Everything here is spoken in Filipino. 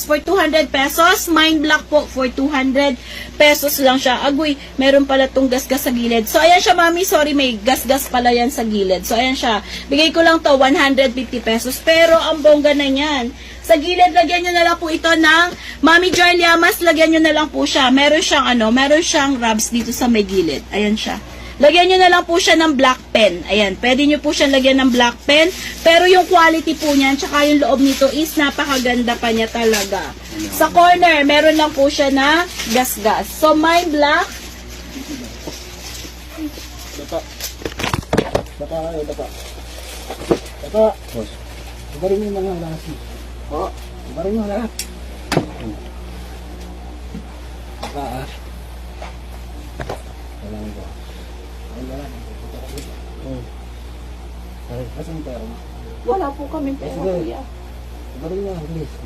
for 200 pesos. Mine black po for 200 pesos lang siya. Agoy, meron pala tong gasgas sa gilid. So, ayan siya, mami. Sorry, may gasgas pala yan sa gilid. So, ayan siya. Bigay ko lang to 150 pesos. Pero, ang bongga na yan. Sa gilid, lagyan nyo na lang po ito ng Mami Jarlia, mas lagyan nyo na lang po siya. Meron siyang rubs dito sa may gilid. Ayan siya. Lagyan nyo na lang po siya ng black pen. Ayan, pwede nyo po siyang lagyan ng black pen. Pero yung quality po niyan, tsaka yung loob nito is napakaganda pa niya talaga. Sa corner, meron lang po siya na gasgas. So, mine black. Baka. Ibarin mo yung mga lahat. Oo. Ibarin mo lahat. Baka. Wala mo ba? Wala. Asan pera mo? Wala po kami pera, kuya. Ibarin mo, please.